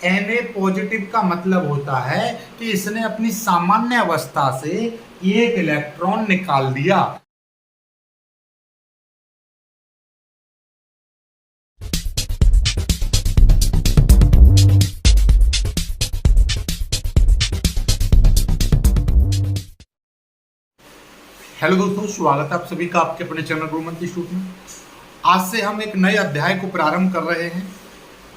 Na positive का मतलब होता है कि इसने अपनी सामान्य अवस्था से एक इलेक्ट्रॉन निकाल दिया। हेलो दोस्तों, स्वागत है आप सभी का आपके अपने चैनल गुरुमंत्र इंस्टीट्यूट में। आज से हम एक नए अध्याय को प्रारंभ कर रहे हैं।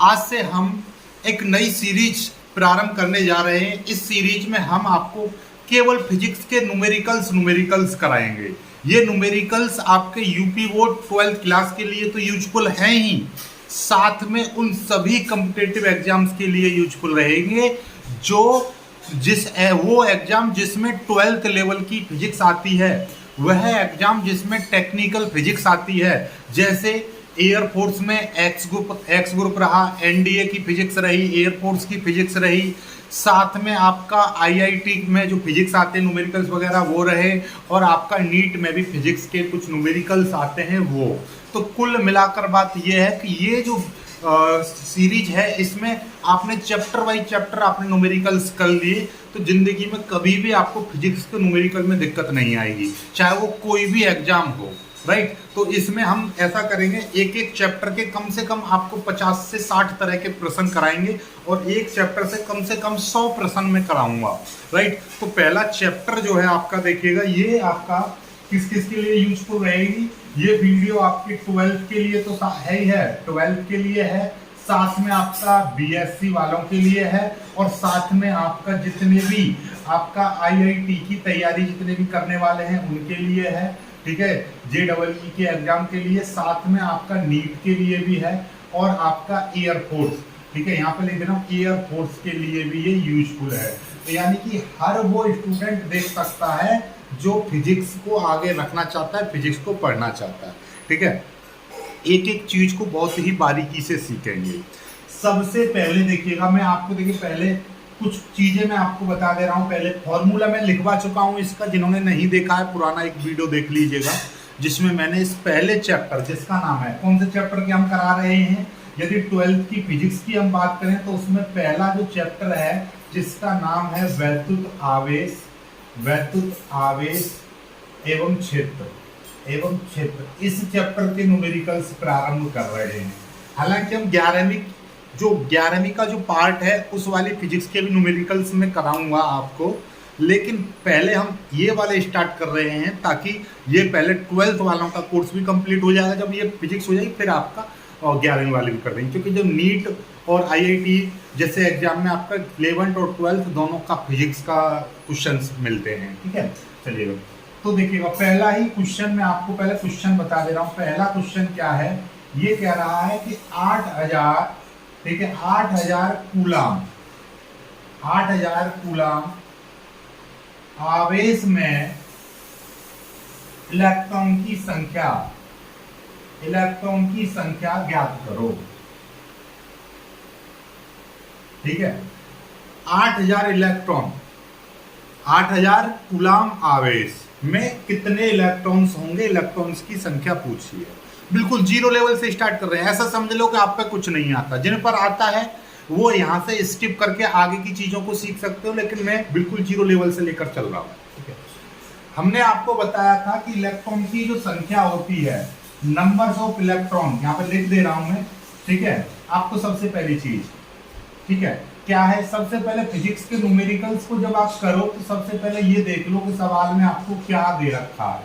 आज से हम एक नई सीरीज प्रारंभ करने जा रहे हैं। इस सीरीज में हम आपको केवल फिजिक्स के न्यूमेरिकल्स कराएंगे। ये न्यूमेरिकल्स आपके यूपी बोर्ड 12th क्लास के लिए तो यूजफुल हैं ही, साथ में उन सभी कॉम्पिटिटिव एग्जाम्स के लिए यूजफुल रहेंगे जो वो एग्जाम जिसमें 12th लेवल की फिजिक्स आती है, वह एग्जाम जिसमें टेक्निकल फिजिक्स आती है। जैसे एयरफोर्स में एक्स ग्रुप रहा, एनडीए की फिजिक्स रही, एयरफोर्स की फिजिक्स रही, साथ में आपका आईआईटी में जो फिजिक्स आते हैं न्यूमेरिकल्स वगैरह वो रहे, और आपका नीट में भी फिजिक्स के कुछ न्यूमेरिकल्स आते हैं वो। तो कुल मिलाकर बात यह है कि ये जो सीरीज है इसमें आपने चैप्टर बाई चैप्टर आपने न्यूमेरिकल्स कर लिए तो जिंदगी में कभी भी आपको फिजिक्स के न्यूमेरिकल में दिक्कत नहीं आएगी, चाहे वो कोई भी एग्जाम हो, राइट। तो इसमें हम ऐसा करेंगे, एक एक चैप्टर के कम से कम आपको 50 से 60 तरह के प्रश्न कराएंगे और एक चैप्टर से कम 100 प्रश्न में कराऊंगा, राइट। तो पहला चैप्टर जो है आपका देखिएगा, ये आपका किस किस के लिए यूजफुल रहेगी। ये वीडियो आपके 12th के लिए तो है ही है, 12th के लिए है, साथ में आपका बीएससी वालों के लिए है, और साथ में आपका जितने भी आपका आईआईटी की तैयारी जितने भी करने वाले हैं उनके लिए है, ठीक है। जेईई के एग्जाम के लिए, साथ में आपका नीट के लिए भी है, और आपका एयरफोर्स, ठीक है, यहाँ पे लिख देना एयरफोर्स के लिए भी ये यूजफुल है। तो यानी कि हर वो स्टूडेंट देख सकता है जो फिजिक्स को आगे रखना चाहता है, फिजिक्स को पढ़ना चाहता है, ठीक है। एक एक चीज को बहुत ही बारीकी से सीखेंगे। सबसे पहले देखिएगा, मैं आपको देखिए पहले कुछ चीजें मैं आपको बता दे रहा हूँ। पहले फॉर्मूला मैं लिखवा चुका हूँ इसका, जिन्होंने नहीं देखा है पुराना एक वीडियो देख लीजिएगा, जिसमें मैंने इस पहले चैप्टर जिसका नाम है, कौन से चैप्टर की हम करा रहे हैं, यदि 12th की फिजिक्स की हम बात करें तो उसमें पहला जो चैप्टर है जिसका नाम है वैद्युत आवेश एवं क्षेत्र, इस चैप्टर के न्यूमेरिकल्स प्रारंभ कर रहे हैं। हालांकि हम 11वीं का जो पार्ट है उस वाली फिजिक्स के भी न्यूमेरिकल्स में कराऊंगा आपको, लेकिन पहले हम ये वाले स्टार्ट कर रहे हैं ताकि ये पहले 12th वालों का कोर्स भी कंप्लीट हो जाएगा। जब ये फिजिक्स हो जाएगी फिर आपका 11वीं वाले भी कर देंगे, क्योंकि जब नीट और आईआईटी जैसे एग्जाम में आपका 11th और 12th दोनों का फिजिक्स का क्वेश्चंस मिलते हैं, ठीक है। चलिएगा, तो देखिएगा पहला ही क्वेश्चन, मैं आपको पहले क्वेश्चन बता दे रहा हूँ। पहला क्वेश्चन क्या है, ये कह रहा है कि 8000, ठीक है, 8000 कूलाम आवेश में इलेक्ट्रॉन की संख्या ज्ञात करो, ठीक है। 8000 कूलाम आवेश में कितने इलेक्ट्रॉन्स होंगे, इलेक्ट्रॉन्स की संख्या पूछी है। बिल्कुल जीरो लेवल से स्टार्ट कर रहे हैं। ऐसा समझ लो कि आप पे कुछ नहीं आता, जिन पर आता है वो यहाँ से स्किप करके आगे की चीजों को सीख सकते हो, लेकिन मैं बिल्कुल जीरो लेवल से लेकर चल रहा हूँ, ठीक है। हमने आपको बताया था कि इलेक्ट्रॉन की जो संख्या होती है, नंबर्स ऑफ इलेक्ट्रॉन, यहाँ पे लिख दे रहा हूं मैं, ठीक है। आपको सबसे पहली चीज, ठीक है, क्या है, सबसे पहले फिजिक्स के न्यूमेरिकल्स को जब आप करो तो सबसे पहले ये देख लो कि सवाल में आपको क्या दे रखा है।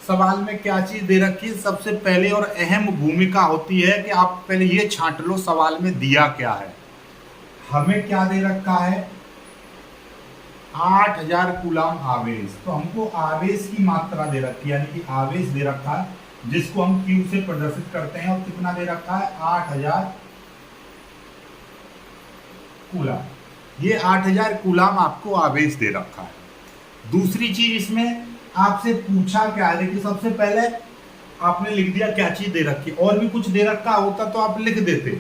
सवाल में क्या चीज दे रखी है, सबसे पहले और अहम भूमिका होती है कि आप पहले ये छांट लो सवाल में दिया क्या है। हमें क्या दे रखा है, 8000 कूलाम आवेश, तो हमको आवेश की मात्रा दे रखी है, यानी कि आवेश दे रखा है जिसको हम Q से प्रदर्शित करते हैं, और कितना दे रखा है, 8000 कूलाम। ये 8000 कूलाम आपको आवेश दे रखा है। दूसरी चीज इसमें आपसे पूछा क्या है, देखिए सबसे पहले आपने लिख दिया क्या चीज दे रखी, और भी कुछ दे रखा होता तो आप लिख देते,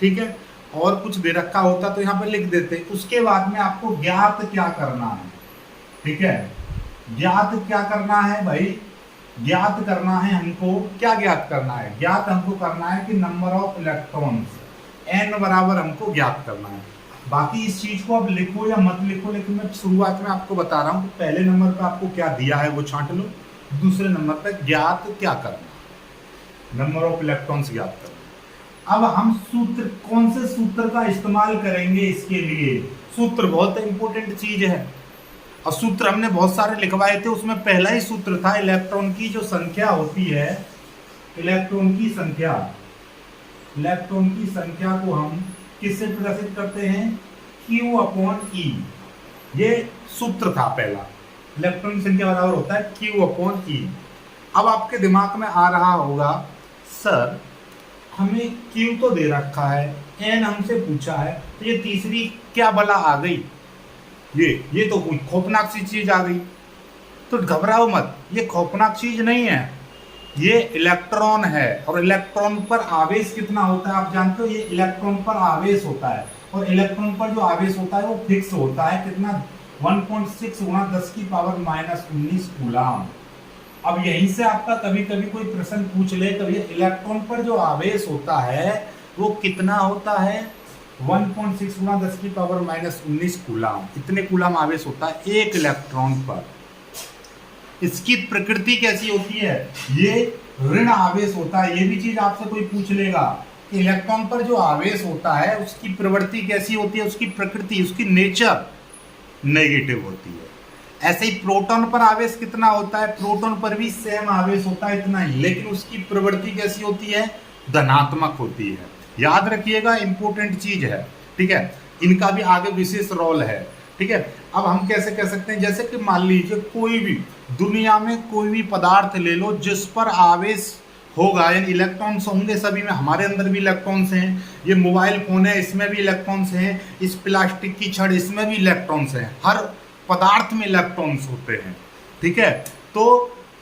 ठीक है, और कुछ दे रखा होता तो यहाँ पे लिख देते। उसके बाद में आपको ज्ञात क्या करना है, ठीक है, ज्ञात क्या करना है भाई, ज्ञात करना है हमको, क्या ज्ञात करना है, ज्ञात हमको करना है कि नंबर ऑफ इलेक्ट्रॉन्स, n बराबर हमको ज्ञात करना है। बाकी इस चीज को अब लिखो या मत लिखो, लेकिन मैं शुरुआत में आपको बता रहा हूँ कि पहले नंबर पे आपको क्या दिया है वो छांट लो, दूसरे नंबर पे ज्ञात क्या करना, नंबर ऑफ इलेक्ट्रॉन्स ज्ञात करना। अब हम सूत्र, कौन से सूत्र का इस्तेमाल करेंगे इसके लिए? सूत्र बहुत इंपॉर्टेंट चीज है, और सूत्र हमने बहुत सारे लिखवाए थे। उसमें पहला ही सूत्र था इलेक्ट्रॉन की जो संख्या होती है, इलेक्ट्रॉन की संख्या, इलेक्ट्रॉन की संख्या को हम किससे प्रदर्शित करते हैं? Q upon E। ये सूत्र था पहला, इलेक्ट्रॉन की संख्या बराबर होता है Q अपॉन E। अब आपके दिमाग में आ रहा होगा सर हमें Q तो दे रखा है, N हमसे पूछा है, तो ये तीसरी क्या बला आ गई? ये तो कोई खौफनाक सी चीज आ गई। तो घबराओ मत, ये खौफनाक चीज नहीं है, ये इलेक्ट्रॉन है। और इलेक्ट्रॉन पर आवेश कितना होता है आप जानते हो? ये इलेक्ट्रॉन पर आवेश होता है, और इलेक्ट्रॉन पर जो आवेश होता है वो फिक्स होता है, कितना? 1.6 गुणा 10 की पावर -19 कूलाम। अब यहीं से आपका कभी कभी कोई प्रश्न पूछ ले, तो ये इलेक्ट्रॉन पर जो आवेश होता है वो कितना होता है? 1.6 गुणा 10 की पावर -19 कूलाम। इतने कूलाम आवेश होता है एक इलेक्ट्रॉन पर। इसकी प्रकृति कैसी होती है? ये ऋण आवेश होता है। ये भी चीज आपसे कोई पूछ लेगा कि इलेक्ट्रॉन पर जो आवेश होता है उसकी प्रवृत्ति कैसी होती है, उसकी प्रकृति, उसकी नेचर नेगेटिव होती है। ऐसे ही प्रोटॉन पर आवेश कितना होता है? प्रोटॉन पर भी सेम आवेश होता है, इतना ही, लेकिन उसकी प्रवृत्ति कैसी होती है? धनात्मक होती है। याद रखिएगा, इंपॉर्टेंट चीज है, ठीक है। इनका भी आगे विशेष रोल है, ठीक है। अब हम कैसे कह सकते हैं, जैसे कि मान लीजिए कोई भी दुनिया में कोई भी पदार्थ ले लो जिस पर आवेश होगा, यानी इलेक्ट्रॉन्स होंगे सभी में, हमारे अंदर भी इलेक्ट्रॉन्स हैं, ये मोबाइल फोन है इसमें भी इलेक्ट्रॉन्स हैं, इस प्लास्टिक की छड़ इसमें भी इलेक्ट्रॉन्स हैं, हर पदार्थ में इलेक्ट्रॉन्स होते हैं, ठीक है। तो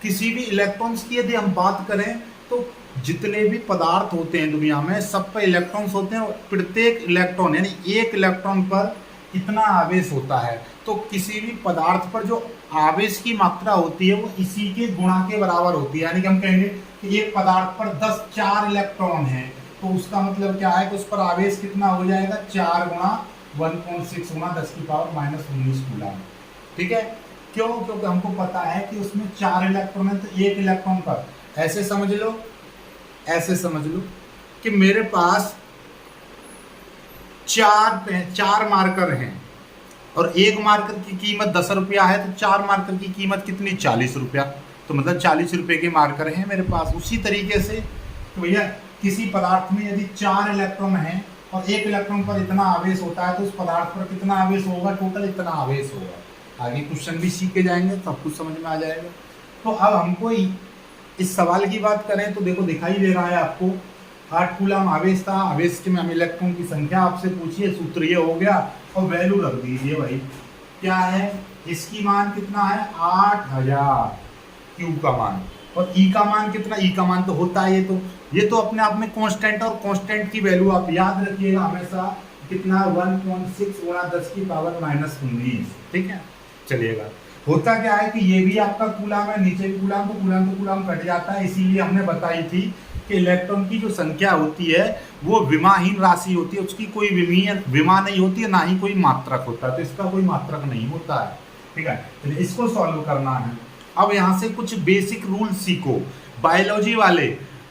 किसी भी इलेक्ट्रॉन्स की यदि हम बात करें तो जितने भी पदार्थ होते हैं दुनिया में सब पर इलेक्ट्रॉन्स होते हैं, प्रत्येक इलेक्ट्रॉन यानी एक इलेक्ट्रॉन पर इतना आवेश होता है। तो किसी भी पदार्थ पर जो आवेश की मात्रा होती है वो इसी के गुणा के बराबर होती है। यानी कि हम कहेंगे कि एक पदार्थ पर 4 इलेक्ट्रॉन है, तो उसका मतलब क्या है कि उस पर आवेश कितना हो जाएगा? 4 गुणा 1.6 गुणा 10 की पावर -19 कूलाम, ठीक है। क्यों? क्योंकि हमको पता है कि उसमें 4 इलेक्ट्रॉन है, तो एक इलेक्ट्रॉन पर, ऐसे समझ लो, ऐसे समझ लो कि मेरे पास 4 मार्कर हैं और एक मार्कर की कीमत 10 रुपया है, तो 4 मार्कर की कीमत कितनी? 40 रुपया। तो मतलब 40 रुपये के मार्कर हैं मेरे पास। उसी तरीके से तो भैया किसी पदार्थ में यदि 4 इलेक्ट्रॉन हैं और एक इलेक्ट्रॉन पर इतना आवेश होता है, तो उस पदार्थ पर कितना आवेश होगा? टोटल इतना आवेश होगा। आगे क्वेश्चन भी सीखे जाएंगे, सब कुछ समझ में आ जाएगा। तो अब हमको इस सवाल की बात करें तो देखो दिखाई दे रहा है आपको 8 कूलाम आवेश था। आवेश के में हम इलेक्ट्रॉन की संख्या आपसे पूछिए, सूत्र ये हो गया और वैल्यू रख दीजिए भाई, क्या है इसकी मान कितना है? 8000 क्यू का मान, और ई का मान कितना? ई का मान तो होता है ये तो अपने आप में कांस्टेंट, और कांस्टेंट की वैल्यू आप याद रखिएगा हमेशा कितना? 1.6 गुणा 10 की पावर -19, ठीक है। चलिएगा, होता क्या है कि ये भी आपका कूलाम है, नीचे भी कूलाम, तो कूलाम कट जाता है। इसीलिए हमने बताई थी कि इलेक्ट्रॉन की जो संख्या होती है वो विमाहीन राशि होती है, उसकी कोई विमा नहीं होती है, ना ही कोई मात्रक होता है, तो इसका कोई मात्रक नहीं होता है, ठीक है। चलिए इसको सॉल्व करना है। अब यहाँ से कुछ बेसिक रूल सीखो।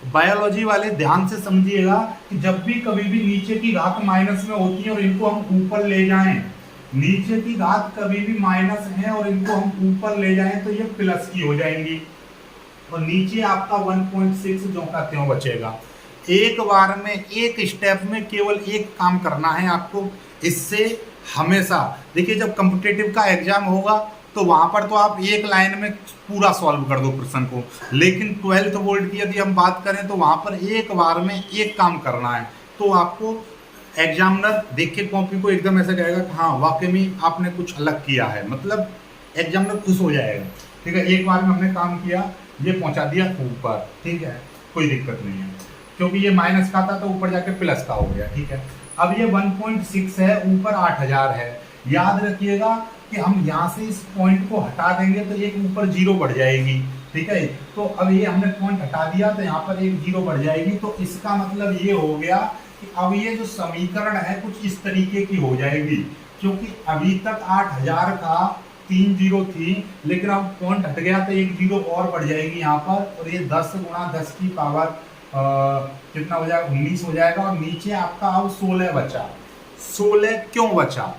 बायोलॉजी वाले ध्यान से समझिएगा कि जब भी कभी भी नीचे की घात माइनस में होती है और इनको हम ऊपर ले जाएं, नीचे की घात कभी भी माइनस है और इनको हम ऊपर ले जाएं तो ये प्लस की हो जाएंगी, और नीचे आपका 1.6 जो का त्यों बचेगा। एक बार में एक स्टेप में केवल एक काम करना है आपको। इससे हमेशा देखिए, जब कॉम्पिटिटिव का एग्जाम होगा तो वहां पर तो आप एक लाइन में पूरा सॉल्व कर दो प्रश्न को, लेकिन 12th बोर्ड की यदि हम बात करें तो वहां पर एक बार में एक काम करना है। तो आपको एग्जामिनर देख के कॉपी को एकदम ऐसा कहेगा कि हाँ वाकई में आपने कुछ अलग किया है, मतलब एग्जामिनर खुश हो जाएगा, ठीक है। एक बार में हमने काम किया, ये पहुंचा दिया ऊपर, ठीक है, कोई दिक्कत नहीं है, क्योंकि ये माइनस का था तो ऊपर जाके प्लस का हो गया, ठीक है। अब ये 1.6 है, ऊपर 8000 है। याद रखिएगा कि हम यहाँ से इस पॉइंट को हटा देंगे तो एक ऊपर 0 बढ़ जाएगी, ठीक है। तो अब ये हमने पॉइंट हटा दिया तो यहाँ पर एक 0 बढ़ जाएगी, तो इसका मतलब ये हो गया कि अब ये जो समीकरण है कुछ इस तरीके की हो जाएगी, क्योंकि अभी तक 8000 का 3 जीरो थी, लेकिन अब पॉइंट हट गया तो एक जीरो और बढ़ जाएगी यहाँ पर, और ये 10 गुणा 10 की पावर कितना हो जाएगा, 19 हो जाएगा। और नीचे आपका अब 16 बचा। 16 क्यों बचा?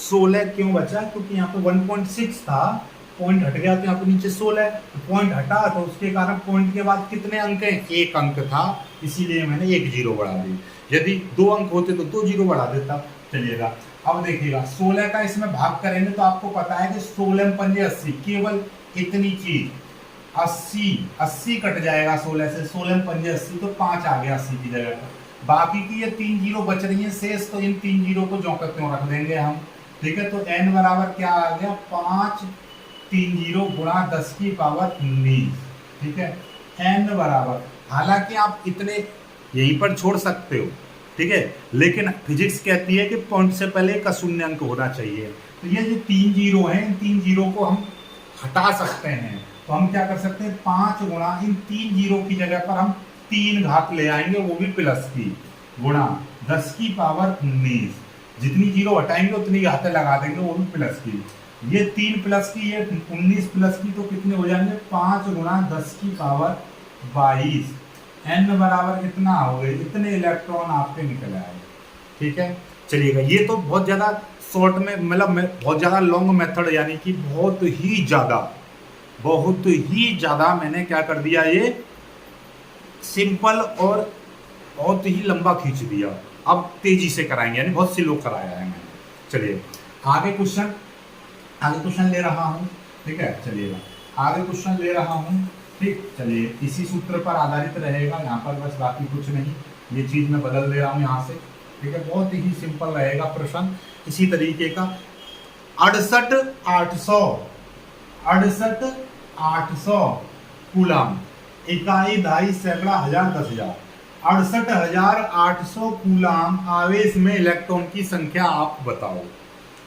16 क्यों बचा? क्योंकि यहाँ पे 1.6 था, पॉइंट हट गया तो यहाँ पे नीचे 16, पॉइंट हटा तो उसके कारण पॉइंट के बाद कितने अंक हैं? एक अंक था, इसीलिए मैंने एक जीरो बढ़ा दी। यदि 2 अंक होते तो 2 जीरो बढ़ा देता। चलिएगा अब देखिएगा 16 का इसमें भाग करेंगे तो आपको पता है कि 16 पंजे 80, केवल इतनी चीज 80 कट जाएगा 16 से, 16 पंजे 80 तो 5 आ गया 80 की जगह पर। बाकी की ये 3 जीरो बच रही है शेष, तो इन 3 जीरो को ज्यों का त्यों रख देंगे हम। ठीक है, तो n बराबर क्या आ गया? 5 3 जीरो गुणा 10 की पावर 19। ठीक है, n बराबर, हालांकि आप इतने यहीं पर छोड़ सकते हो, ठीक है, लेकिन फिजिक्स कहती है कि पॉइंट से पहले एक शून्य अंक होना चाहिए। तो ये जो 3 जीरो हैं, इन 3 जीरो को हम हटा सकते हैं। तो हम क्या कर सकते हैं? 5 गुणा इन 3 जीरो की जगह पर हम 3 घात ले आएंगे, वो भी प्लस की, गुणा 10 की पावर 19। जितनी जीरो हटाएंगे उतनी घातें लगा देंगे, वो भी प्लस की। ये 3 प्लस की, ये 19 प्लस की, तो कितने हो जाएंगे? 5 गुणा 10 की पावर 22। n बराबर कितना हो गए? इतने इलेक्ट्रॉन आपके निकल आए। ठीक है, चलिएगा, ये तो बहुत ज़्यादा शॉर्ट में, मतलब बहुत ज़्यादा लॉन्ग मेथड, यानी कि बहुत ही ज़्यादा मैंने क्या कर दिया, ये सिंपल और बहुत ही लंबा खींच दिया। अब तेजी से कराएंगे, यानी बहुत स्लो कराया है मैंने। चलिए आगे क्वेश्चन ले रहा हूँ। ठीक है, चलिएगा आगे क्वेश्चन ले रहा हूँ। ठीक, चलिए इसी सूत्र पर आधारित रहेगा यहाँ पर, बस बाकी कुछ नहीं। ये चीज मैं बदल दे रहा हूँ यहाँ से। ठीक है, बहुत ही सिंपल रहेगा प्रश्न इसी तरीके का। 68,800 कूलम, इकाई, दाई, सैकड़ा, हजार, 10,000। 68,800 कूलम आवेश में इलेक्ट्रॉन की संख्या आप बताओ।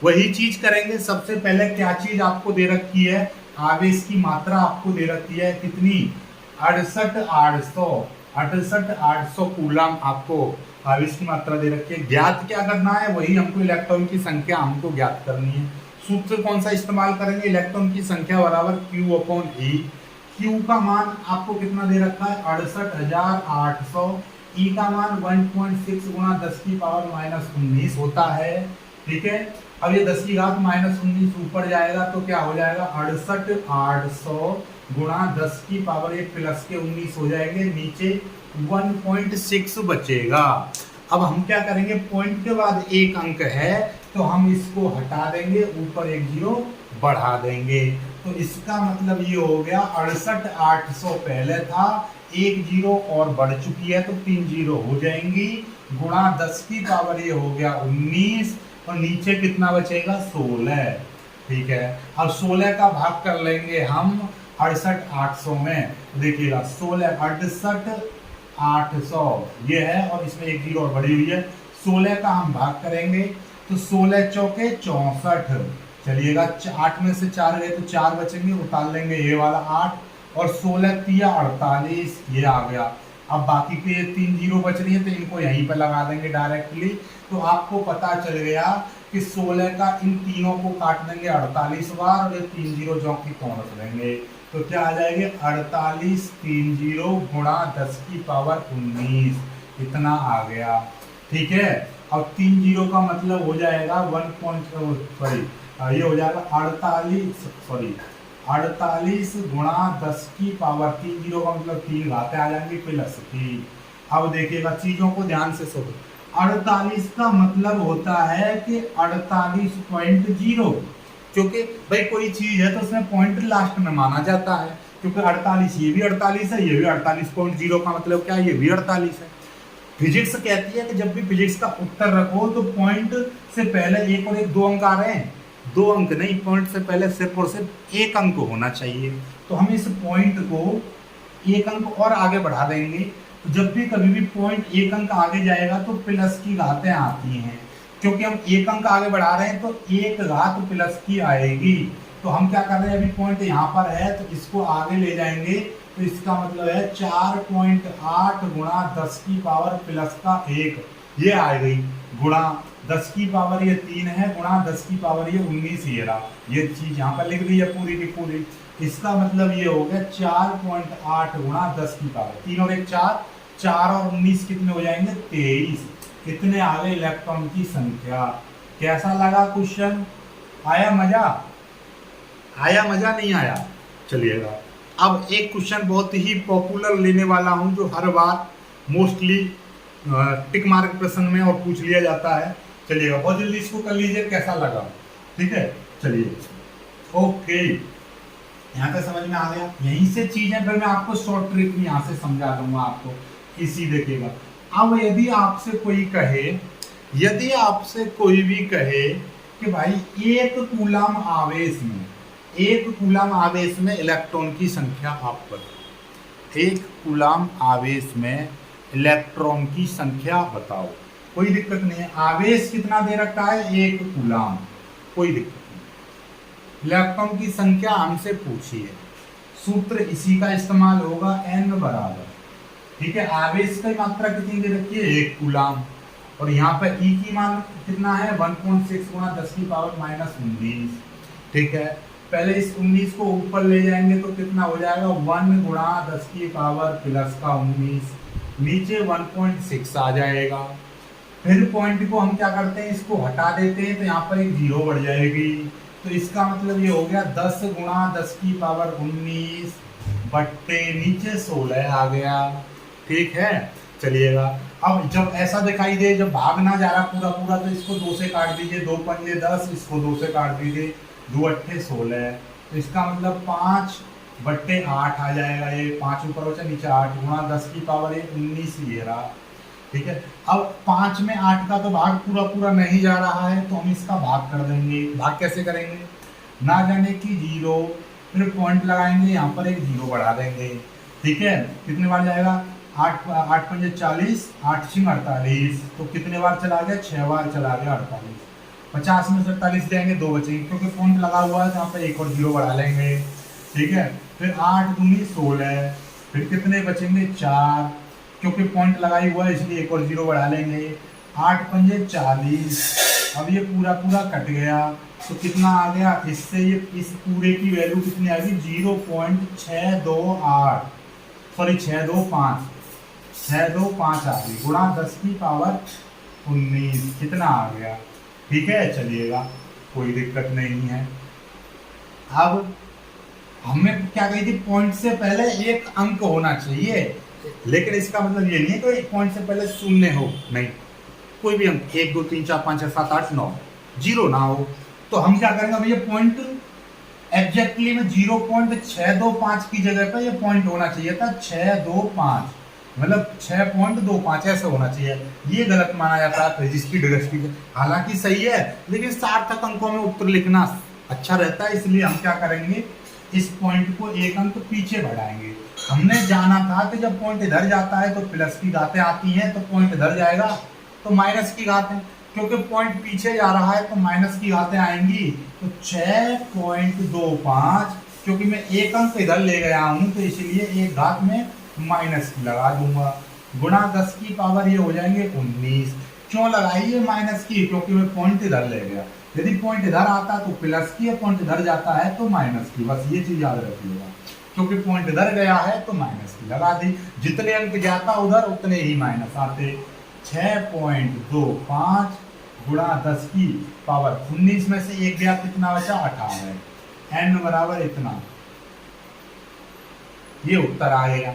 वही चीज करेंगे। सबसे पहले क्या चीज आपको दे रखी है? आवेश की मात्रा आपको दे रखी है कितनी? 68,800 कूलम आपको आवेश की मात्रा दे रखी है। ज्ञात क्या करना है? वही हमको इलेक्ट्रॉन की संख्या हमको ज्ञात करनी है। सूत्र कौन सा इस्तेमाल करेंगे? इलेक्ट्रॉन की संख्या बराबर Q/E। Q का मान आपको कितना दे रखा है? 68,800। E का मान 1.6 गुणा 10 की पावर -19 होता है। ठीक है, अब ये 10 की घात -19 ऊपर जाएगा तो क्या हो जाएगा? 68,800 गुणा 10 की पावर एक प्लस के 19 हो जाएंगे, नीचे 1.6 बचेगा। अब हम क्या करेंगे? पॉइंट के बाद एक अंक है तो हम इसको हटा देंगे, ऊपर एक जीरो बढ़ा देंगे। तो इसका मतलब ये हो गया 68,800 पहले था, एक जीरो और बढ़ चुकी है तो 3 जीरो हो जाएंगी, गुणा 10 की पावर ये हो गया 19, और नीचे कितना बचेगा? 16। ठीक है, अब 16 का भाग कर लेंगे हम 68,800 में। देखिएगा 16 68,800 ये है, और इसमें एक जीरो और बढ़ी हुई है। 16 का हम भाग करेंगे तो 16 चौके 64। चलिएगा 8 में से 4 गए तो 4 बचेंगे, उतार लेंगे ये वाला 8, और 16 तिया 48 ये आ गया। अब बाकी के ये 3 जीरो बच रही है तो इनको यहीं पर लगा देंगे डायरेक्टली। तो आपको पता चल गया कि 16 का इन तीनों को काट देंगे 48 बार, और ये 3 जीरो जो की त्यों रख देंगे। तो क्या आ जाएंगे? 48 3 जीरो गुणा 10 की पावर 19, इतना आ गया। ठीक है, अब 3 जीरो का मतलब हो जाएगा ये हो जाएगा 48 गुणा 10 की पावर 3 जीरो का मतलब 3 घातें आ जाएंगी प्लस की। अब देखिएगा चीजों को ध्यान से सोचो। 48 का मतलब होता है कि 48.0, क्योंकि भाई कोई चीज है तो उसमें पॉइंट लास्ट में माना जाता है, क्योंकि 48 ये भी 48 है, ये भी 48.0 का मतलब क्या है? ये भी 48 है। फिजिक्स कहती है कि जब भी फिजिक्स का उत्तर रखो तो पॉइंट से पहले एक और एक 2 अंक आ रहे हैं, 2 अंक नहीं, पॉइंट से पहले सिर्फ और सिर्फ एक अंक होना चाहिए। तो हम इस पॉइंट को एक अंक और आगे बढ़ा देंगे। तो जब भी कभी भी पॉइंट एक अंक आगे जाएगा तो प्लस की घातें आती हैं, क्योंकि हम एक अंक आगे बढ़ा रहे हैं तो एक घात प्लस की आएगी। तो हम क्या कर रहे हैं? अभी पॉइंट यहाँ पर है तो इसको आगे ले जाएंगे, तो इसका मतलब है 4.8 गुणा 10 की पावर प्लस का 1। ये आ गई, गुणा 10 की पावर ये 3 है, गुणा 10 की पावर ये 19, ये रहा, ये चीज यहाँ पर लिख दी है पूरी की पूरी। इसका मतलब ये हो गया 4.8 गुणा 10 की पावर 3 और 1 4, 4 और 19 कितने हो जाएंगे 23। कितने आ गए इलेक्ट्रॉन की संख्या। कैसा लगा क्वेश्चन, आया मजा, आया मजा नहीं आया। चलिएगा अब एक क्वेश्चन बहुत ही पॉपुलर लेने वाला हूं, जो हर बार मोस्टली टिक मार्क प्रश्न में और पूछ लिया जाता है। चलिएगा बहुत जल्दी इसको कर लीजिए, कैसा लगा, ठीक है। चलिए ओके, यहाँ तक समझ में आ गया। यहीं से चीजें फिर मैं आपको शॉर्ट ट्रिक में यहाँ से समझा दूंगा आपको, इसी देखिएगा। अब यदि आपसे कोई कहे, यदि आपसे कोई भी कहे कि भाई एक कूलम आवेश में, एक कूलम आवेश में इलेक्ट्रॉन की संख्या आप बताओ, एक कूलम आवेश में इलेक्ट्रॉन की संख्या बताओ। कोई दिक्कत नहीं है, आवेश कितना दे रखा है, एक कूलम, कोई दिक्कत नहीं। इलेक्ट्रॉन की संख्या हमसे पूछिए, सूत्र इसी का इस्तेमाल होगा, n बराबर, ठीक है, आवेश की मात्रा कितनी दे रखी है, एक कूलम, और यहाँ पर E की मान कितना है 1.6 गुणा 10 की पावर माइनस 19, ठीक है। पहले इस 19 को ऊपर ले जाएंगे तो कितना हो जाएगा 1 गुणा 10 की पावर प्लस का 19, नीचे 1.6 आ जाएगा। फिर पॉइंट को हम क्या करते हैं, इसको हटा देते हैं तो यहाँ पर एक जीरो बढ़ जाएगी, तो इसका मतलब ये हो गया 10 गुणा 10 की पावर 19 बट्टे नीचे 16 आ गया, ठीक है। चलिएगा अब जब ऐसा दिखाई दे, जब भाग ना जा रहा पूरा पूरा, तो इसको 2 से काट दीजिए, 2 पंजे 10, इसको 2 से काट दीजिए, 2 अट्ठे 16, तो इसका मतलब 5 बट्टे 8 आ जाएगा, ये 5 ऊपर बचा नीचे 8 गुणा 10 की पावर 19 ये रहा, ठीक है। अब 5 में 8 का तो भाग पूरा पूरा नहीं जा रहा है, तो हम इसका भाग कर देंगे। भाग कैसे करेंगे, ना जाने की जीरो, फिर पॉइंट लगाएंगे, यहाँ पर एक जीरो बढ़ा देंगे, ठीक है। कितने बार जाएगा, 8 8 पंजे 40, 8 6 48, तो कितने बार चला गया, 6 बार चला गया 48। 50 में 47 जाएंगे, 2 बचेंगे, क्योंकि पॉइंट लगा हुआ है तो यहाँ पर एक और जीरो बढ़ा लेंगे, ठीक है। फिर 8 दूनी 16, फिर कितने बचेंगे 4, क्योंकि पॉइंट लगाई हुआ है इसलिए एक और जीरो बढ़ा लेंगे, 8 पंजे 40। अब ये पूरा पूरा कट गया तो कितना आ गया, इससे ये इस पूरे की वैल्यू कितनी आ गई 0.628, सॉरी 625, 625 आ गई, गुणा 10 की पावर 19 कितना आ गया, ठीक है। चलिएगा कोई दिक्कत नहीं है। अब हमें क्या कही थी, पॉइंट से पहले एक अंक होना चाहिए, लेकिन इसका मतलब ये नहीं है कि एक पॉइंट से पहले शून्य हो, नहीं, कोई भी अंक 1 2 3 4 5 6 7 8 9 जीरो ना हो, तो हम क्या करेंगे भैया, पॉइंट एग्जैक्टली में 0.625 की जगह पर ये पॉइंट होना चाहिए था 625, मतलब 6.25 ऐसे होना चाहिए। ये गलत माना जाता है फिजिक्स की दृष्टि से, हालांकि सही है, लेकिन सार्थक अंकों में उत्तर लिखना अच्छा रहता है, इसलिए हम क्या करेंगे, इस पॉइंट को एक अंक पीछे बढ़ाएंगे। हमने जाना था कि जब पॉइंट इधर जाता है तो प्लस की घातें आती हैं, तो पॉइंट इधर जाएगा तो माइनस की घातें, क्योंकि पॉइंट पीछे जा रहा है तो माइनस की घातें आएंगी, तो 6.25, क्योंकि मैं एक अंक इधर ले गया हूं तो इसलिए एक घात में माइनस की लगा दूंगा, गुणा 10 की पावर ये हो जाएंगे 19। क्यों लगाई है माइनस की, क्योंकि मैं पॉइंट इधर ले गया, यदि पॉइंट इधर आता तो प्लस की, पॉइंट इधर जाता है तो माइनस की, बस ये चीज याद रखिएगा, क्योंकि पॉइंट इधर गया है तो माइनस की लगा दी, जितने अंक जाता उधर उतने ही माइनस आते। 6.25 गुणा 10 की पावर 19 में से एक गया, कितना बचा 18, n बराबर इतना, ये उत्तर आएगा,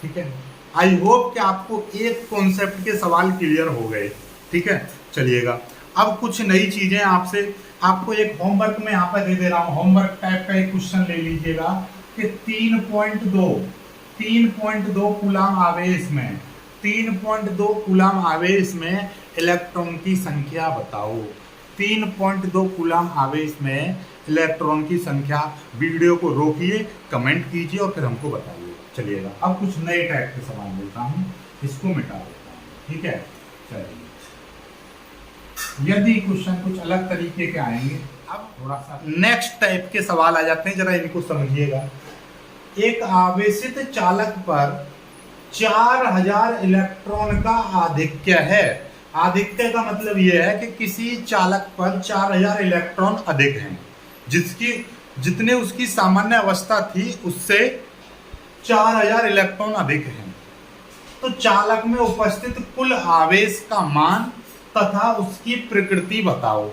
ठीक है। आई होप कि आपको एक कॉन्सेप्ट के सवाल क्लियर हो गए, ठीक है। चलिएगा अब कुछ नई चीजें आपसे, आपको एक होमवर्क में यहाँ पर दे दे रहा हूँ, होमवर्क टाइप का एक क्वेश्चन ले लीजिएगा कि 3.2 कूलम आवेश में, 3.2 कूलम आवेश में इलेक्ट्रॉन की संख्या बताओ। 3.2 कूलम आवेश में इलेक्ट्रॉन की संख्या। वीडियो को रोकिए, कमेंट कीजिए और फिर हमको बताइए। चलिएगा अब कुछ नए टाइप के सवाल देता हूँ, इसको मिटा देता हूँ, ठीक है। चलिए यदि क्वेश्चन कुछ अलग तरीके के आएंगे, अब थोड़ा सा नेक्स्ट टाइप के सवाल आ जाते हैं, जरा इनको समझिएगा। एक आवेशित चालक पर 4000 इलेक्ट्रॉन का आधिक्य है, आधिक्य का मतलब यह है कि किसी चालक पर 4000 इलेक्ट्रॉन अधिक हैं, जिसकी जितने उसकी सामान्य अवस्था थी उससे 4000 इलेक्ट्रॉन अधिक हैं। तो चालक में उपस्थित कुल आवेश का मान तथा उसकी प्रकृति बताओ।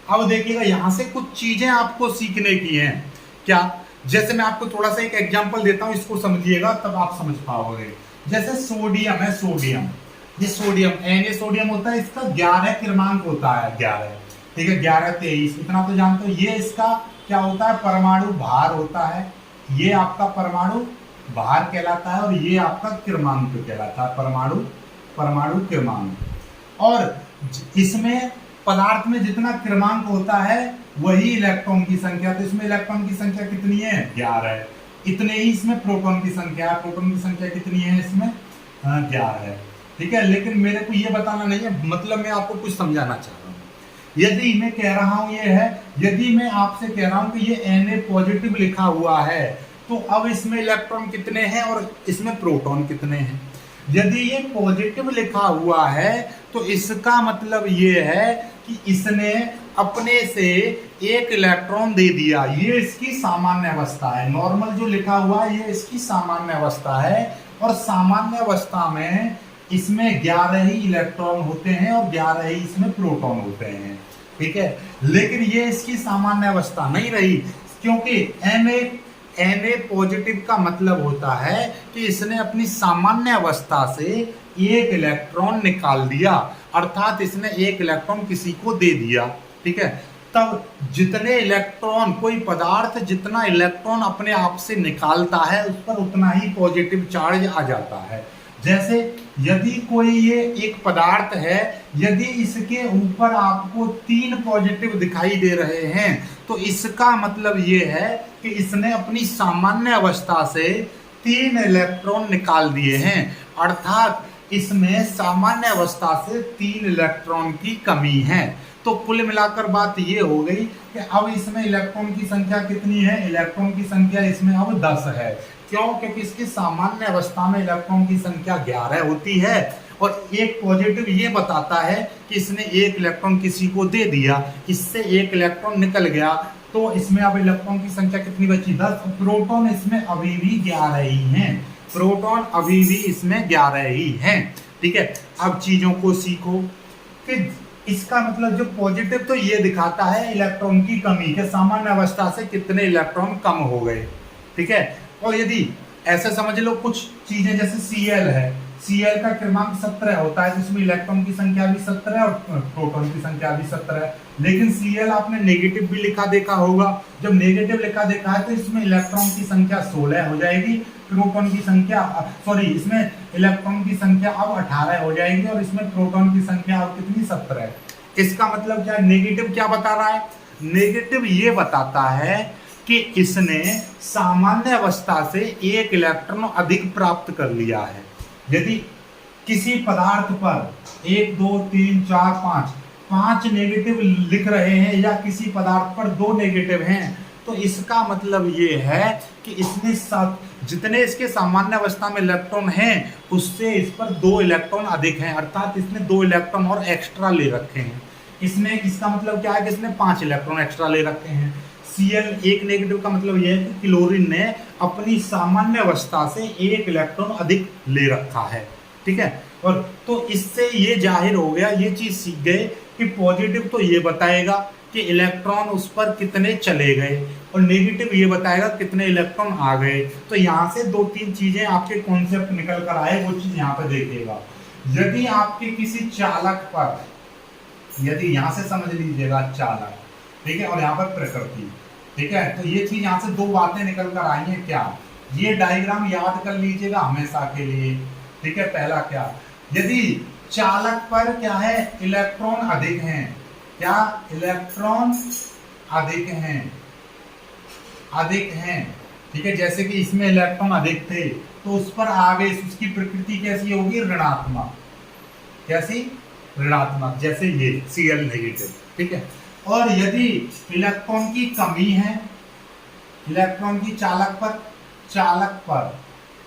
अब देखिएगा यहां से कुछ चीजें आपको सीखने की हैं। क्या? जैसे मैं आपको थोड़ा सा एक एग्जांपल देता हूं, इसको समझिएगा तब आप समझ पाओगे। जैसे सोडियम है, सोडियम, ये सोडियम Na सोडियम होता है, इसका 11 क्रमांक होता है, 11, ठीक है, 11 23 इतना तो जानते हो। ये इसका क्या होता है? परमाणु भार होता है। ये आपका परमाणु भार कहलाता है और ये आपका क्रमांक कहलाता है, परमाणु क्रमांक। और इसमें पदार्थ में जितना क्रमांक होता है वही इलेक्ट्रॉन की संख्या। तो इसमें इलेक्ट्रॉन की संख्या कितनी है? 11 है। इतने ही इसमें प्रोटॉन की संख्या है। प्रोटॉन की संख्या कितनी है इसमें? 11 है, ठीक है। लेकिन मेरे को ये बताना नहीं है, मतलब मैं आपको कुछ समझाना चाह रहा हूँ। यदि मैं कह रहा हूं ये है, यदि मैं आपसे कह रहा हूं कि ये Na पॉजिटिव लिखा हुआ है, तो अब इसमें इलेक्ट्रॉन कितने हैं और इसमें प्रोटॉन कितने हैं? यदि ये पॉजिटिव लिखा हुआ है तो इसका मतलब ये है कि इसने अपने से एक इलेक्ट्रॉन दे दिया। ये इसकी सामान्य अवस्था है। नॉर्मल जो लिखा हुआ है ये इसकी सामान्य अवस्था है, और सामान्य अवस्था में इसमें 11 ही इलेक्ट्रॉन होते हैं और 11 ही इसमें प्रोटॉन होते हैं, ठीक है। लेकिन ये इसकी सामान्य अवस्था नहीं रही, क्योंकि Na पॉजिटिव का मतलब होता है कि इसने अपनी सामान्य अवस्था से एक इलेक्ट्रॉन निकाल दिया, अर्थात इसने एक इलेक्ट्रॉन किसी को दे दिया, ठीक है। तब जितने इलेक्ट्रॉन, कोई पदार्थ जितना इलेक्ट्रॉन अपने आप से निकालता है उस पर उतना ही पॉजिटिव चार्ज आ जाता है। जैसे यदि कोई ये एक पदार्थ है, यदि इसके ऊपर आपको 3 पॉजिटिव दिखाई दे रहे हैं तो इसका मतलब ये है कि इसने अपनी सामान्य अवस्था से 3 इलेक्ट्रॉन निकाल दिए हैं, अर्थात इसमें सामान्य अवस्था से 3 इलेक्ट्रॉन की कमी है। तो कुल मिलाकर बात ये हो गई कि अब इसमें इलेक्ट्रॉन की संख्या कितनी है? इलेक्ट्रॉन की संख्या इसमें अब 10 है। क्यों? क्योंकि इसकी सामान्य अवस्था में इलेक्ट्रॉन की संख्या 11 होती है और एक पॉजिटिव ये बताता है कि इसने एक इलेक्ट्रॉन किसी को दे दिया, इससे एक इलेक्ट्रॉन निकल गया, तो इसमें अब इलेक्ट्रॉन की संख्या कितनी बची? 10। प्रोटॉन इसमें अभी भी 11 ही हैं, प्रोटॉन अभी भी इसमें 11 ही हैं, ठीक है। अब चीजों को सीखो कि इसका मतलब जो पॉजिटिव तो ये दिखाता है इलेक्ट्रॉन की कमी के, सामान्य अवस्था से कितने इलेक्ट्रॉन कम हो गए, ठीक है। और यदि ऐसा समझ लो कुछ चीजें जैसे Cl है, Cl का क्रमांक 17 होता है, जिसमें इलेक्ट्रॉन की संख्या भी 17 और प्रोटॉन की संख्या भी 17 है। लेकिन Cl आपने नेगेटिव भी लिखा देखा होगा। जब नेगेटिव लिखा देखा है तो इसमें इलेक्ट्रॉन की संख्या 16 हो जाएगी, प्रोटॉन की संख्या इसमें इलेक्ट्रॉन की संख्या अब 18 हो जाएगी और इसमें प्रोटॉन की संख्या अब कितनी? 17 है। इसका मतलब क्या? नेगेटिव क्या बता रहा है? नेगेटिव ये बताता है कि इसने सामान्य अवस्था से एक इलेक्ट्रॉन अधिक प्राप्त कर लिया है। यदि किसी पदार्थ पर 1 2 3 4 5 नेगेटिव लिख रहे हैं या किसी पदार्थ पर 2 नेगेटिव हैं, तो इसका मतलब ये है कि इसने जितने इसके सामान्य अवस्था में इलेक्ट्रॉन हैं उससे इस पर 2 इलेक्ट्रॉन अधिक हैं, अर्थात इसने 2 इलेक्ट्रॉन और एक्स्ट्रा ले रखे हैं। इसमें इसका मतलब क्या है कि इसने 5 इलेक्ट्रॉन एक्स्ट्रा ले रखे हैं। Cl एक नेगेटिव का मतलब यह है कि क्लोरीन ने अपनी सामान्य अवस्था से 1 इलेक्ट्रॉन अधिक ले रखा है, ठीक है। और तो इससे ये जाहिर हो गया, ये चीज सीख गए कि पॉजिटिव तो ये बताएगा कि इलेक्ट्रॉन उस पर कितने चले गए और नेगेटिव ये बताएगा कितने इलेक्ट्रॉन आ गए। तो यहाँ से 2-3 चीजें आपके कॉन्सेप्ट निकल कर आए, वो चीज यहाँ पे देखिएगा। यदि आपके किसी चालक पर, यदि यहाँ से समझ लीजिएगा चालक, ठीक है, और यहाँ पर प्रकृति, ठीक है, तो ये चीज यहाँ से 2 बातें निकल कर आई हैं। क्या? ये डायग्राम याद कर लीजिएगा हमेशा के लिए, ठीक है। पहला क्या? यदि चालक पर क्या है? इलेक्ट्रॉन अधिक हैं। क्या? इलेक्ट्रॉन अधिक हैं, ठीक है। जैसे कि इसमें इलेक्ट्रॉन अधिक थे तो उस पर आवेश, उसकी प्रकृति कैसी होगी? ऋणात्मक। कैसी? ऋणात्मक, जैसे ये Cl नेगेटिव, ठीक है। और यदि इलेक्ट्रॉन की कमी है, इलेक्ट्रॉन की चालक पर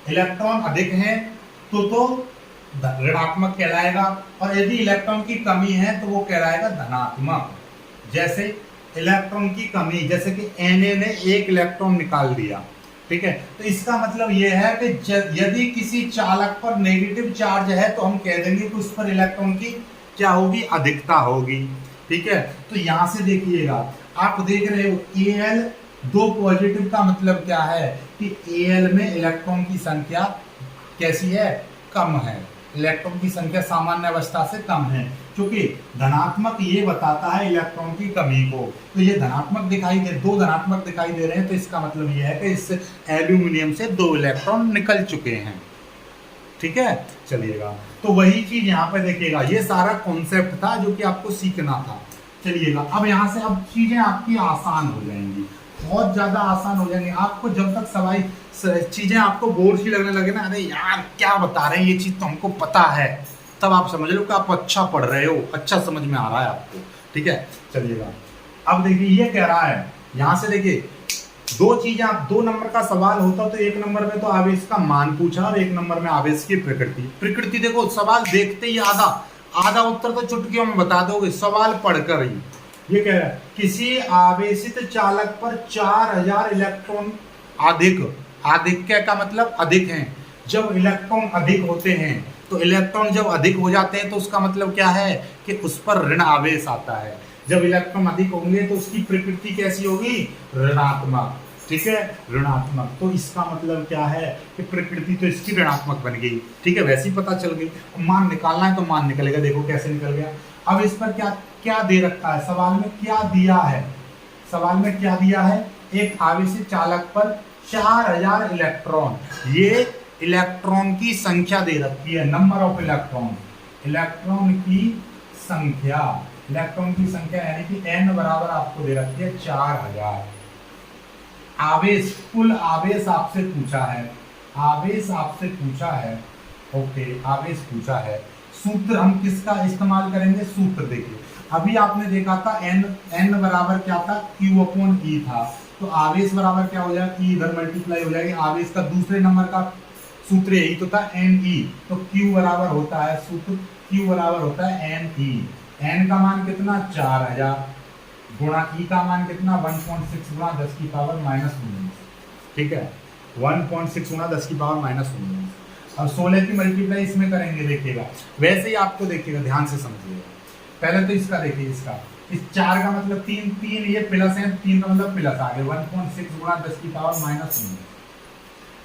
इलेक्ट्रॉन अधिक हैं तो ऋणात्मक कहलाएगा, और यदि इलेक्ट्रॉन की कमी है तो वो कहलाएगा धनात्मक। जैसे इलेक्ट्रॉन की कमी, जैसे कि Na ने एक इलेक्ट्रॉन निकाल दिया, ठीक है, तो इसका मतलब ये है कि यदि किसी चालक पर नेगेटिव चार्ज है तो हम कह देंगे कि उस पर इलेक्ट्रॉन की क्या होगी, अधिकता होगी, ठीक है। तो यहां से देखिएगा, आप देख रहे हो Al दो पॉजिटिव का मतलब क्या है कि Al में इलेक्ट्रॉन की संख्या कैसी है, कम है, इलेक्ट्रॉन की संख्या सामान्य अवस्था से कम है, क्योंकि धनात्मक ये बताता है इलेक्ट्रॉन की कमी को। तो ये धनात्मक दिखाई दे, दो धनात्मक दिखाई दे रहे हैं, तो इसका मतलब ये है कि इस एल्यूमिनियम से दो इलेक्ट्रॉन निकल चुके हैं, ठीक है। चलिएगा, तो वही चीज यहाँ पे देखिएगा, ये सारा कॉन्सेप्ट था जो कि आपको सीखना था। चलिएगा, अब यहाँ से अब चीजें आपकी आसान हो जाएंगी, बहुत ज्यादा आसान हो जाएंगी। आपको जब तक सवाई चीजें आपको बोर सी लगने लगे ना, अरे यार क्या बता रहे हैं, ये चीज तो हमको पता है, तब आप समझ लो कि आप अच्छा पढ़ रहे हो, अच्छा समझ में आ रहा है आपको, ठीक है। चलिएगा, अब देखिए ये कह रहा है, यहां से देखिए दो चीजें, आप 2 नंबर का सवाल होता तो 1 नंबर में तो आवेश का मान पूछा और 1 नंबर में आवेश की प्रकृति। देखो सवाल देखते ही आधा उत्तर तो चुटकियों में बता दोगे, सवाल पढ़कर ही। ये कह रहा है किसी आवेशित चालक पर 4000 इलेक्ट्रॉन अधिक का मतलब अधिक हैं। जब इलेक्ट्रॉन अधिक होते हैं, तो इलेक्ट्रॉन जब अधिक हो जाते हैं तो उसका मतलब क्या है कि उस पर ऋण आवेश आता है। जब इलेक्ट्रॉन अधिक होंगे तो उसकी प्रकृति कैसी होगी, ऋणात्मक, ठीक है, ऋणात्मक। तो इसका मतलब क्या है कि प्रकृति तो इसकी ऋणात्मक बन गई, ठीक है, वैसे ही पता चल गई। मान निकालना है तो मान निकलेगा, देखो कैसे निकल गया। अब इस पर क्या क्या दे रखा है, सवाल में क्या दिया है, सवाल में क्या दिया है, एक आवेशित चालक पर 4000 इलेक्ट्रॉन, ये इलेक्ट्रॉन की संख्या दे रखी है, नंबर ऑफ इलेक्ट्रॉन, इलेक्ट्रॉन की संख्या, इलेक्ट्रॉन की संख्या यानी कि n बराबर आपको दे रखी है 4000। आवेश, कुल आवेश आपसे पूछा है, आवेश आपसे पूछा है, ओके, आवेश पूछा है। सूत्र हम किसका इस्तेमाल करेंगे, सूत्र देखिए, अभी आपने देखा था n बराबर क्या था, Q/E था, तो आवेश बराबर क्या हो जाएगा, E इधर मल्टीप्लाई हो जाएगी, आवेश का दूसरे नंबर का सूत्र यही तो था Ne, तो Q बराबर होता है, सूत्र Q बराबर होता है Ne, n का मान कितना 4000 गुणा E का मान कितना 1.6 गुणा 10 की पावर -19, ठीक है, 1.6 गुणा 10 की पावर -19। अब 16 की मल्टीप्लाई इसमें करेंगे, देखिएगा वैसे ही आपको, देखिएगा ध्यान से समझिएगा। पहले तो इसका देखिए, इसका इस 4 का मतलब 3 ये प्लस है, 3 का मतलब प्लस आ गया, 1.6 गुणा 10 की पावर -19।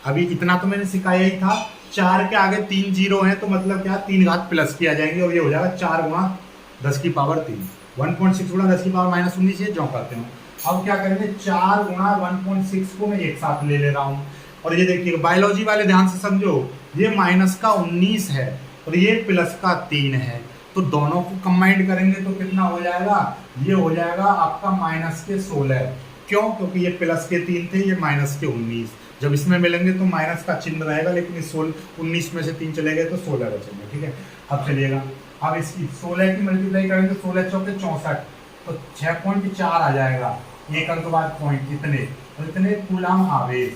अभी इतना तो मैंने सिखाया ही था, 4 के आगे 3 जीरो हैं तो मतलब क्या 3 घात प्लस किया जाएंगे और ये हो जाएगा 4 गुणा 10 की पावर 3, 1.6 गुणा 10 की पावर -19 ये जो करते हैं। अब क्या करेंगे, 4 गुणा 1.6 को मैं एक साथ ले रहा हूँ, और ये देखिए बायोलॉजी वाले ध्यान से समझो, ये -19 है और ये +3 है, तो दोनों को कंबाइंड करेंगे तो कितना हो जाएगा, ये हो जाएगा आपका -16। क्यों, क्योंकि ये +3 थे, ये -19, जब इसमें मिलेंगे तो माइनस का चिन्ह रहेगा, लेकिन इस 19 में से 3 चले गए तो 16 बचेंगे, ठीक है। अब चलिएगा, अब इसकी 16 की मल्टीप्लाई करेंगे, 16 चौके 64, तो 6.4 आ जाएगा, एक अंक बाद पॉइंट, इतने और इतने कूलम आवेश,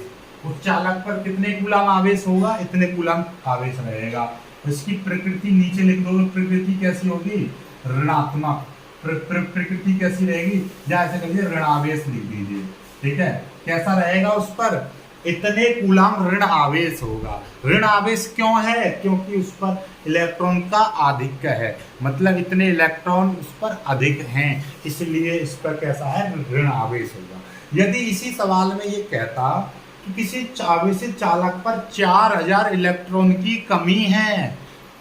उस चालक पर कितने कूलम आवेश होगा, इतने कूलम आवेश रहेगा। तो इसकी प्रकृति नीचे लिख दो, प्रकृति कैसी होगी, ऋणात्मक, प्रकृति कैसी रहेगी, या ऐसे करिए ऋणावेश लिख दीजिए, ठीक है। कैसा रहेगा, उस पर इतने कूलम ऋण आवेश होगा। ऋण आवेश क्यों है, क्योंकि उस पर इलेक्ट्रॉन का आधिक्य है, मतलब इतने इलेक्ट्रॉन उस पर अधिक हैं, इसलिए इस पर कैसा है, ऋण आवेश होगा। यदि इसी सवाल में ये कहता कि किसी आवेशित चालक पर 4000 इलेक्ट्रॉन की कमी है,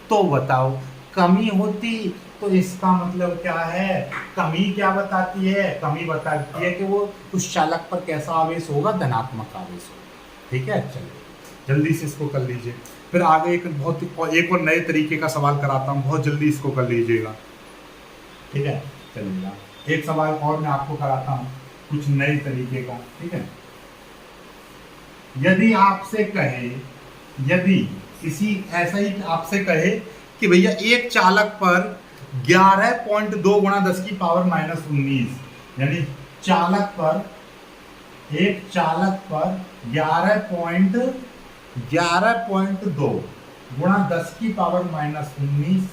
तो बताओ, कमी होती तो इसका मतलब क्या है, कमी क्या बताती है, कमी बताती है कि वो उस चालक पर कैसा आवेश होगा, धनात्मक आवेश होगा, ठीक है। चलिए जल्दी से इसको कर लीजिए, फिर आगे एक और नए तरीके का सवाल कराता हूँ, बहुत जल्दी इसको कर लीजिएगा, ठीक है। चलिएगा, एक सवाल और मैं आपको कराता हूँ कुछ नए तरीके का, ठीक है। यदि आपसे कहे, यदि किसी ऐसा ही आपसे कहे कि भैया एक चालक पर 11.2 गुणा 10 की पावर -19, यानी एक चालक पर 11.2 गुणा 10 की पावर -19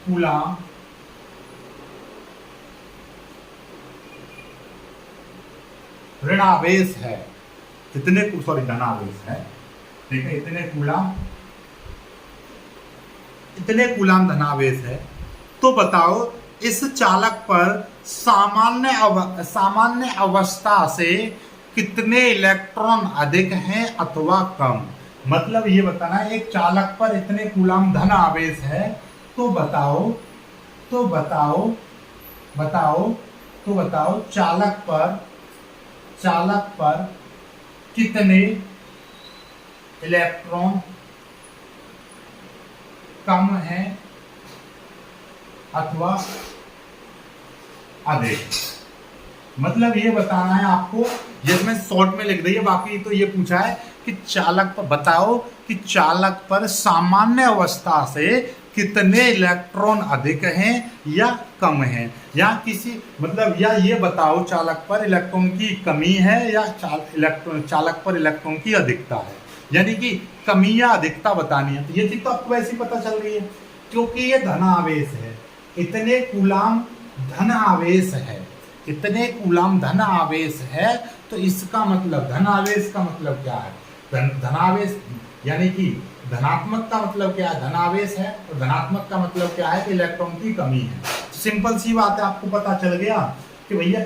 कूलाम ऋणावेश है। इतने धनावेश है, ठीक है, इतने कूलाम धनावेश है। तो बताओ इस चालक पर सामान्य अवस्था से कितने इलेक्ट्रॉन अधिक हैं अथवा कम। मतलब ये बताना है एक चालक पर इतने कूलाम धन आवेश है, तो बताओ चालक पर कितने इलेक्ट्रॉन कम है अथवा अधिक। मतलब ये बताना है आपको, जिसमें शॉर्ट में लिख दिया, बाकी तो ये पूछा है कि चालक पर बताओ कि चालक पर सामान्य अवस्था से कितने इलेक्ट्रॉन अधिक हैं या कम हैं, या किसी मतलब या ये बताओ चालक पर इलेक्ट्रॉन की कमी है या चालक पर इलेक्ट्रॉन की अधिकता है, यानी कि कमी या अधिकता बतानी है। तो ये चीज तो आपको वैसे ही पता चल रही है, क्योंकि ये धन आवेश है, इतने कूलाम धन आवेश है, इतने कूलाम धन आवेश है। तो इसका मतलब धन आवेश का मतलब क्या है, धनावेश यानी कि धनात्मक का मतलब क्या है, धनावेश है, और धनात्मक का मतलब क्या है कि इलेक्ट्रॉन की कमी है। सिंपल सी बात है, आपको पता चल गया कि भैया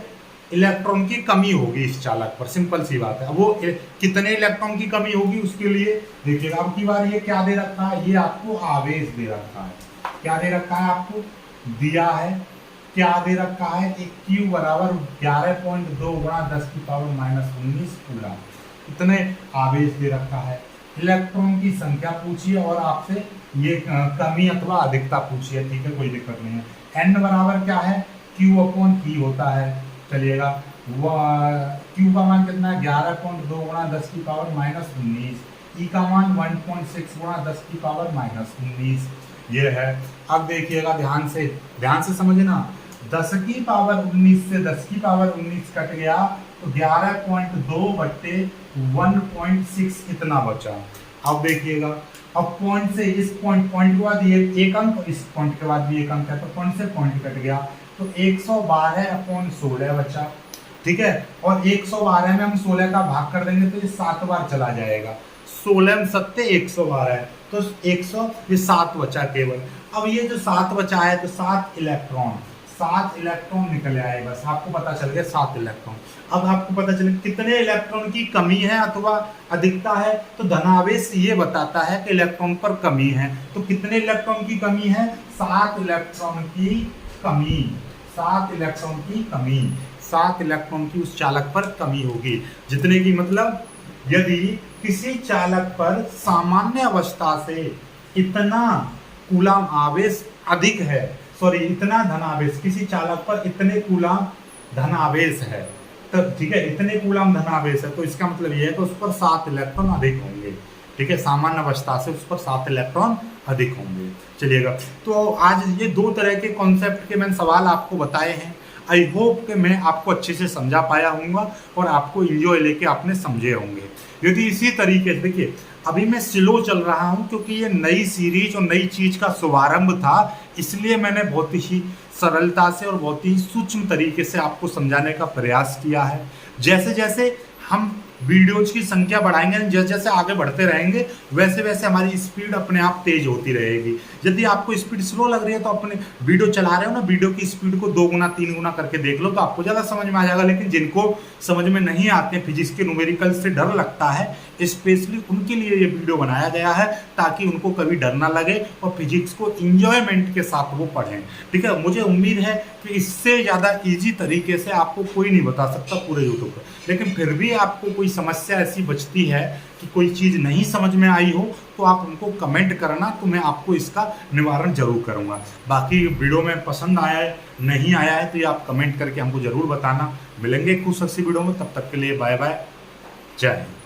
इलेक्ट्रॉन की कमी होगी इस चालक पर, सिंपल सी बात है। वो कितने इलेक्ट्रॉन की कमी होगी उसके लिए देखिएगा। अब की बार ये क्या दे रखा है, ये आपको आवेश दे रखा है। क्या दे रखा है, आपको दिया है, क्या दे रखा है, एक Q बराबर 11.2 गुणा 10 की पावर -19 कूलाम, इतने आवेश दे रखा है। इलेक्ट्रॉन की संख्या पूछिए और आपसे ये कमी अथवा अधिकता पूछिए, ठीक है, कोई दिक्कत नहीं है। N बराबर क्या है, Q/E होता है, चलिएगा। Q का मान कितना है, 11.2 गुणा 10 की पावर -19, E का मान 1.6 गुणा 10 की पावर -19 ये है। अब देखिएगा ध्यान से समझना, 10 की पावर 19 से 10 की पावर 19 कट गया तो 11.2 बट्टे 1.6 कितना बचा। अब देखिएगा, अब पॉइंट से इस पॉइंट के बाद ये एक अंक, इस पॉइंट के बाद भी एक अंक है, तो पॉइंट से पॉइंट कट गया तो 112/16 बचा, ठीक है। और 112 में हम 16 का भाग कर देंगे तो ये 7 बार चला जाएगा, 16 में 7 112 है, तो 100 ये 7 बचा केवल। अब ये जो 7 बचा है तो 7 इलेक्ट्रॉन निकल आए, बस आपको पता चल गया 7 इलेक्ट्रॉन। अब आपको पता चले कितने इलेक्ट्रॉन की कमी है अथवा अधिकता है, तो धनावेश ये बताता है कि इलेक्ट्रॉन पर कमी है। तो कितने इलेक्ट्रॉन की कमी है, 7 इलेक्ट्रॉन की कमी, 7 इलेक्ट्रॉन की उस चालक पर कमी होगी। जितने की मतलब यदि किसी चालक पर सामान्य अवस्था से इतना कूलाम आवेश अधिक है, इतना धनावेश, किसी चालक पर इतने कूलाम धनावेश है, तो ठीक है, इतने कूलाम धनावेश है, तो इसका मतलब ये है कि उस पर 7 इलेक्ट्रॉन अधिक होंगे, ठीक है, सामान्य अवस्था से उस पर 7 इलेक्ट्रॉन अधिक होंगे। चलिएगा, तो आज ये 2 तरह के कॉन्सेप्ट के मैंने सवाल आपको बताए हैं। आई होप कि मैं आपको अच्छे से समझा पाया हूँगा और आपको इंजॉय लेके आपने समझे होंगे। यदि इसी तरीके से देखिए, अभी मैं स्लो चल रहा हूँ क्योंकि ये नई सीरीज और नई चीज़ का शुभारंभ था, इसलिए मैंने बहुत ही सरलता से और बहुत ही सूक्ष्म तरीके से आपको समझाने का प्रयास किया है। जैसे जैसे हम वीडियोज की संख्या बढ़ाएंगे, जैसे जैसे आगे बढ़ते रहेंगे, वैसे वैसे हमारी स्पीड अपने आप तेज होती रहेगी। यदि आपको स्पीड स्लो लग रही है तो अपने वीडियो चला रहे हो ना, वीडियो की स्पीड को 2 गुना 3 गुना करके देख लो, तो आपको ज़्यादा समझ में आ जाएगा। लेकिन जिनको समझ में नहीं आते, फिजिक्स के न्यूमेरिकल से डर लगता है, स्पेशली उनके लिए ये वीडियो बनाया गया है ताकि उनको कभी डर ना लगे और फिजिक्स को इंजॉयमेंट के साथ वो पढ़ें, ठीक है। मुझे उम्मीद है कि इससे ज़्यादा ईजी तरीके से आपको कोई नहीं बता सकता पूरे यूट्यूब पर। लेकिन फिर भी आपको कोई समस्या ऐसी बचती है कि कोई चीज़ नहीं समझ में आई हो, तो आप उनको कमेंट करना, तो मैं आपको इसका निवारण जरूर करूँगा। बाकी वीडियो में पसंद आया है नहीं आया है तो ये आप कमेंट करके हमको ज़रूर बताना। मिलेंगे कुछ अच्छी वीडियो में, तब तक के लिए बाय बाय, जय हिंद।